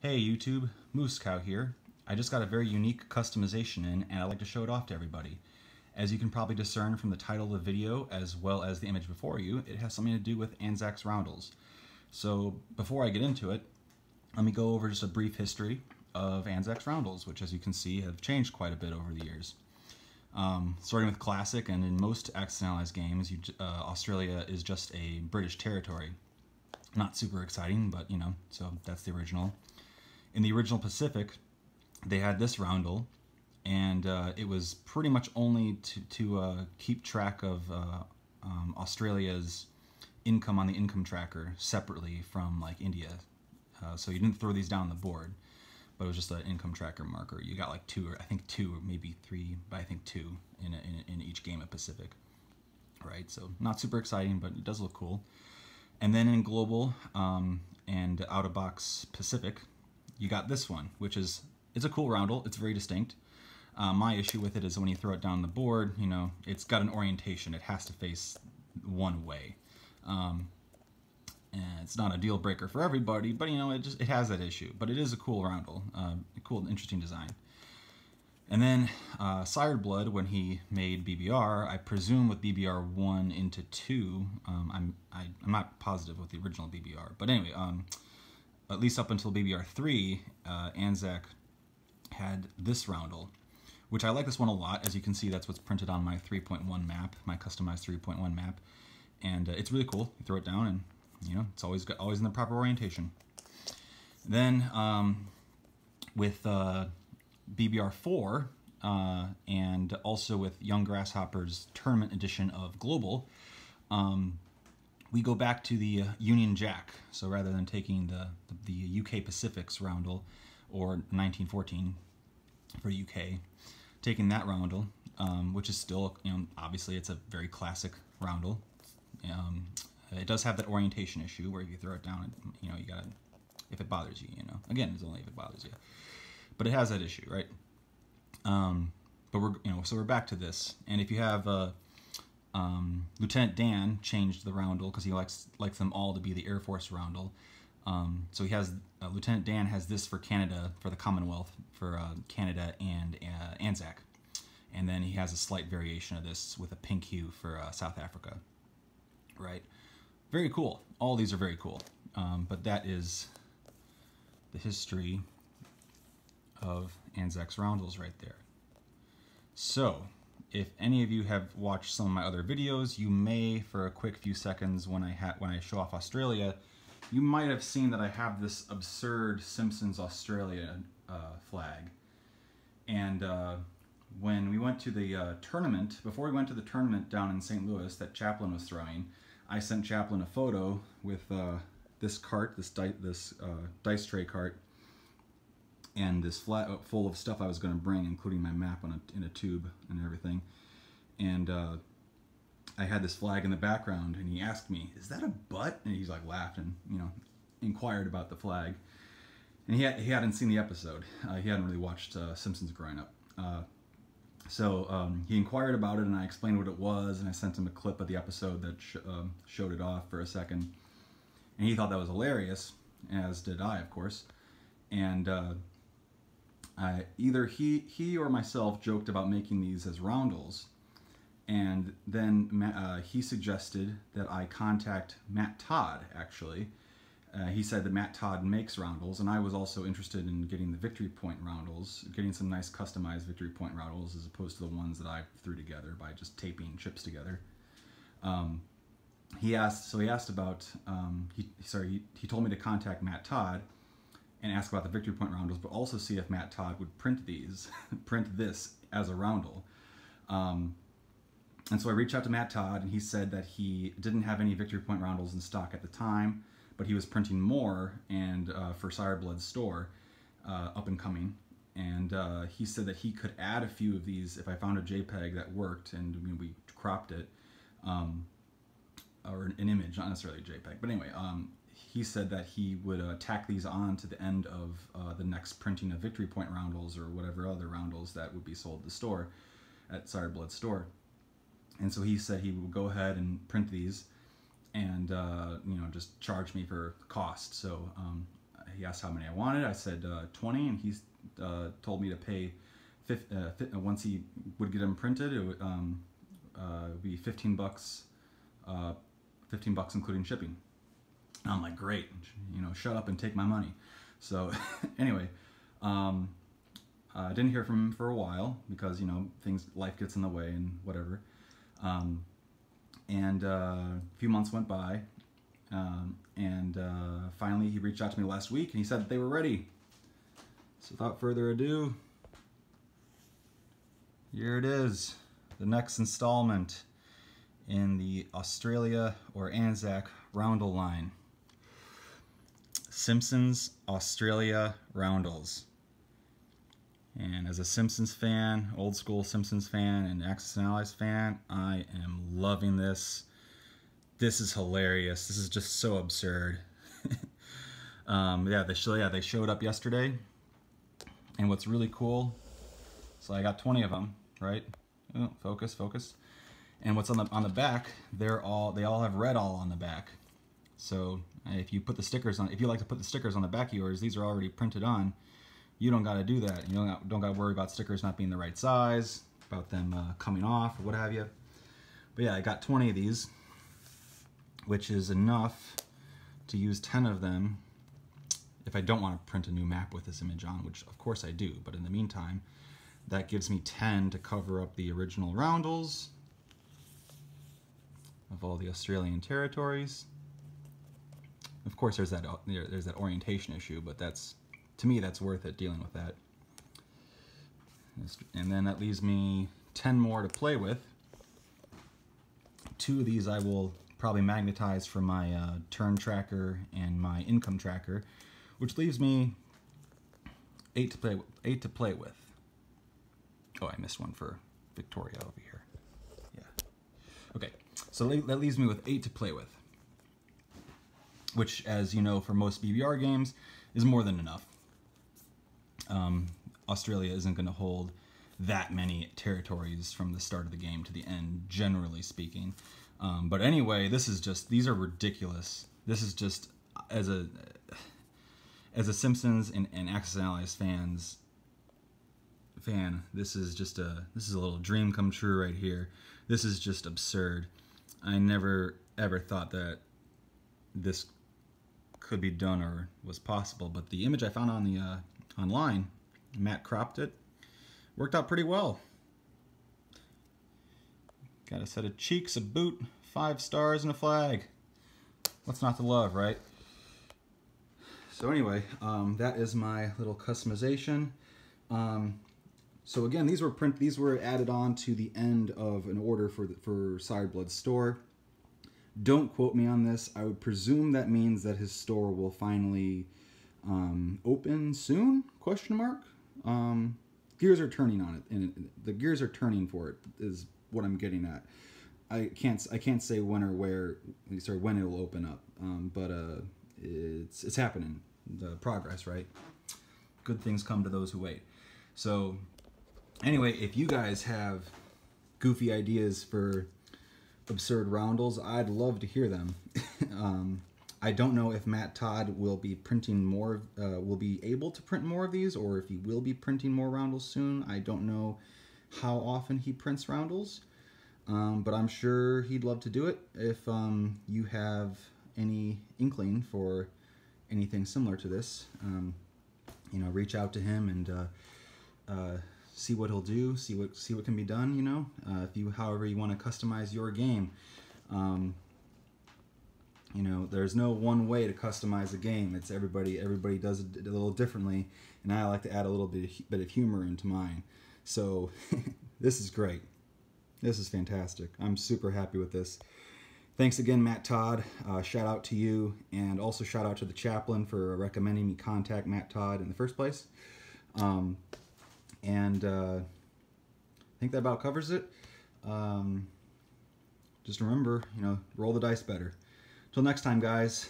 Hey YouTube, Moose Cow here. I just got a very unique customization in and I'd like to show it off to everybody. As you can probably discern from the title of the video as well as the image before you, it has something to do with ANZAC Roundels. So before I get into it, let me go over just a brief history of ANZAC Roundels, which as you can see have changed quite a bit over the years. Starting with Classic, and in most Axis and Allies games, Australia is just a British territory. Not super exciting, but you know, so that's the original. In the original Pacific, they had this roundel, and it was pretty much only to keep track of Australia's income on the income tracker separately from like India. So you didn't throw these down the board, but it was just an income tracker marker. You got like two, or I think two, or maybe three, but I think two in each game of Pacific. Right, so not super exciting, but it does look cool. And then in Global and out-of-box Pacific, you got this one, which is, it's a cool roundel. It's very distinct. My issue with it is when you throw it down the board, you know, it's got an orientation. It has to face one way. And it's not a deal breaker for everybody, but you know, it has that issue. But it is a cool roundel, a cool, interesting design. And then Sired Blood, when he made BBR, I presume with BBR 1 into 2, I'm not positive with the original BBR, but anyway, at least up until BBR 3, ANZAC had this roundel, which I like this one a lot. As you can see, that's what's printed on my 3.1 map, my customized 3.1 map, and it's really cool. You throw it down, and you know, it's always in the proper orientation. Then with BBR 4 and also with Young Grasshopper's tournament edition of Global, we go back to the Union Jack. So rather than taking the UK Pacific's roundel, or 1914 for UK, taking that roundel, which is still, you know, obviously it's a very classic roundel. It does have that orientation issue where if you throw it down, you know, you gotta, if it bothers you, you know. Again, it's only if it bothers you. But it has that issue, right? But we're, you know, so we're back to this. And if you have Lieutenant Dan changed the roundel because he likes them all to be the Air Force roundel. So he has Lieutenant Dan has this for Canada, for the Commonwealth, for Canada and ANZAC, and then he has a slight variation of this with a pink hue for South Africa. Right, very cool. All these are very cool. But that is the history of ANZAC Roundels right there. So, if any of you have watched some of my other videos, you may, for a quick few seconds when I show off Australia, you might have seen that I have this absurd Simpsons Australia flag. And when we went to the tournament, before we went to the tournament down in St. Louis that Chaplain was throwing, I sent Chaplain a photo with this cart, this dice tray cart, and this flat full of stuff I was going to bring, including my map in a tube and everything. And I had this flag in the background, and he asked me, "Is that a butt?" And he's like laughed and, you know, inquired about the flag. And he hadn't seen the episode. He hadn't really watched Simpsons growing up. So he inquired about it, and I explained what it was, and I sent him a clip of the episode that showed it off for a second. And he thought that was hilarious, as did I, of course. And either he or myself joked about making these as roundels, and then he suggested that I contact Matt Todd, actually. He said that Matt Todd makes roundels, and I was also interested in getting the Victory Point roundels, getting some nice customized Victory Point roundels as opposed to the ones that I threw together by just taping chips together. He asked about, he told me to contact Matt Todd and ask about the Victory Point roundels, but also see if Matt Todd would print this as a roundel. And so I reached out to Matt Todd, and he said that he didn't have any Victory Point roundels in stock at the time, but he was printing more, and for Sired Blood's store, up and coming. And he said that he could add a few of these if I found a JPEG that worked, and we cropped it, or an image, not necessarily a JPEG. But anyway, he said that he would tack these on to the end of the next printing of Victory Point roundels or whatever other roundels that would be sold at the store, at Sired Blood's store. And so he said he would go ahead and print these and you know, just charge me for cost. So he asked how many I wanted. I said 20, and he told me to pay, once he would get them printed, it would be $15, $15 including shipping. And I'm like, great, you know, shut up and take my money. So anyway, I didn't hear from him for a while because, you know, life gets in the way and whatever. And a few months went by, and finally he reached out to me last week and he said that they were ready. So without further ado, here it is, the next installment in the Australia or ANZAC Roundel line. Simpsons Australia Roundels. And as a Simpsons fan, old school Simpsons fan and Axis and Allies fan, I am loving this. This is hilarious. This is just so absurd. Yeah, they showed up yesterday. And what's really cool, so I got 20 of them, right? Oh, focus. And what's on the back, they all have red all on the back. So if you put the stickers on, if you like to put the stickers on the back of yours, these are already printed on. You don't got to do that. You don't got to worry about stickers not being the right size, about them coming off or what have you. But yeah, I got 20 of these, which is enough to use 10 of them if I don't want to print a new map with this image on, which of course I do. But in the meantime, that gives me 10 to cover up the original roundels of all the Australian territories. Of course, there's that orientation issue, but to me, that's worth it, dealing with that. And then that leaves me 10 more to play with. 2 of these I will probably magnetize for my turn tracker and my income tracker, which leaves me 8 to play with. Oh, I missed one for Victoria over here. Yeah. Okay, so that leaves me with 8 to play with, which, as you know, for most BBR games, is more than enough. Australia isn't going to hold that many territories from the start of the game to the end, generally speaking. But anyway, these are ridiculous. This is just, as a Simpsons and Axis and Allies fan, this is a little dream come true right here. This is just absurd. I never ever thought that this could be done or was possible, but the image I found on the online, Matt cropped it, worked out pretty well. Got a set of cheeks, a boot, 5 stars, and a flag. What's not to love, right? So anyway, that is my little customization. So again, these were added on to the end of an order for Sideblood's store. Don't quote me on this. I would presume that means that his store will finally open soon? Question mark. Gears are turning on it, and the gears are turning for it is what I'm getting at. I can't say when or where, sorry, when it'll open up, but it's happening. The progress, right? Good things come to those who wait. So anyway, if you guys have goofy ideas for absurd roundels, I'd love to hear them. I don't know if Matt Todd will be printing more, will be able to print more of these, or if he will be printing more roundels soon. I don't know how often he prints roundels, but I'm sure he'd love to do it. If you have any inkling for anything similar to this, you know, reach out to him and see what he'll do, see what can be done. You know, however you want to customize your game. You know, there's no one way to customize a game. It's everybody does it a little differently, and I like to add a little bit of humor into mine. So this is great. This is fantastic. I'm super happy with this. Thanks again, Matt Todd. Shout out to you, and also shout out to the Chaplain for recommending me contact Matt Todd in the first place. I think that about covers it. Just remember, you know, roll the dice better. Till next time, guys.